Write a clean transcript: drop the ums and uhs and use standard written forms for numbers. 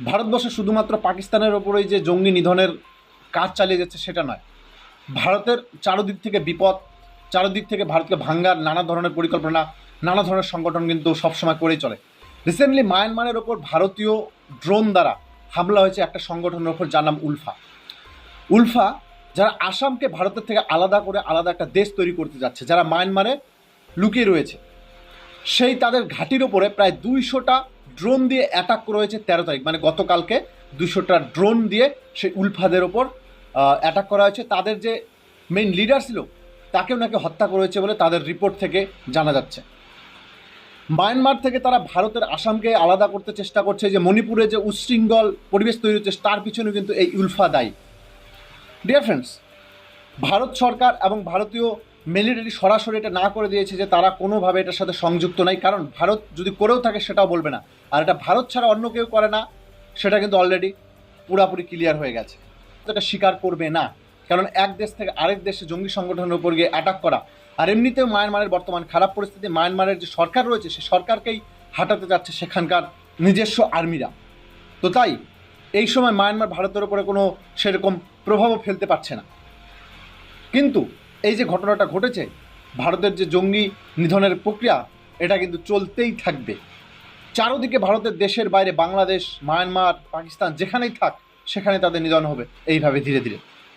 ভারতবর্ষ শুধুমাত্র পাকিস্তানের ওপরেই যে জঙ্গি নিধনের কাজ চালিয়ে যাচ্ছে সেটা নয়, ভারতের চারদিক থেকে বিপদ, চারদিক থেকে ভারতকে ভাঙ্গার নানা ধরনের পরিকল্পনা, নানা ধরনের সংগঠন কিন্তু সবসময় করেই চলে। রিসেন্টলি মায়ানমারের ওপর ভারতীয় ড্রোন দ্বারা হামলা হয়েছে একটা সংগঠনের ওপর, যার নাম উলফা। উলফা যারা আসামকে ভারতের থেকে আলাদা করে আলাদা একটা দেশ তৈরি করতে যাচ্ছে, যারা মায়ানমারে লুকিয়ে রয়েছে, সেই তাদের ঘাঁটির ওপরে প্রায় 200টা ড্রোন দিয়ে অ্যাটাক করা হয়েছে 13 তারিখ, মানে গতকালকে 200টা ড্রোন দিয়ে সেই উলফাদের ওপর অ্যাটাক করা হয়েছে। তাদের যে মেইন লিডার ছিল তাকেও নাকি হত্যা করা হয়েছে বলে তাদের রিপোর্ট থেকে জানা যাচ্ছে। মায়ানমার থেকে তারা ভারতের আসামকে আলাদা করতে চেষ্টা করছে, যে মণিপুরে যে উচ্ছৃঙ্খল পরিবেশ তৈরি হচ্ছে তার পিছনে কিন্তু এই উলফা দায়ী। ডিয়ার ফ্রেন্ডস, ভারত সরকার এবং ভারতীয় মিলিটারি সরাসরি এটা না করে দিয়েছে যে তারা কোনোভাবে এটার সাথে সংযুক্ত নাই, কারণ ভারত যদি করেও থাকে সেটাও বলবে না, আর এটা ভারত ছাড়া অন্য কেউ করে না সেটা কিন্তু অলরেডি পুরাপুরি ক্লিয়ার হয়ে গেছে। এটা স্বীকার করবে না, কারণ এক দেশ থেকে আরেক দেশে জঙ্গি সংগঠনের উপর গিয়ে অ্যাটাক করা, আর এমনিতেও মায়ানমারের বর্তমান খারাপ পরিস্থিতি, মায়ানমারের যে সরকার রয়েছে সে সরকারকেই হাঁটাতে যাচ্ছে সেখানকার নিজস্ব আর্মিরা। তো তাই এই সময় মায়ানমার ভারতের উপরে কোনো সেরকম প্রভাবও ফেলতে পারছে না। কিন্তু এই যে ঘটনাটা ঘটেছে, ভারতের যে জঙ্গি নিধনের প্রক্রিয়া, এটা কিন্তু চলতেই থাকবে। চারদিকে ভারতের দেশের বাইরে বাংলাদেশ, মায়ানমার, পাকিস্তান যেখানেই থাক সেখানে তাদের নিধন হবে এইভাবে ধীরে ধীরে।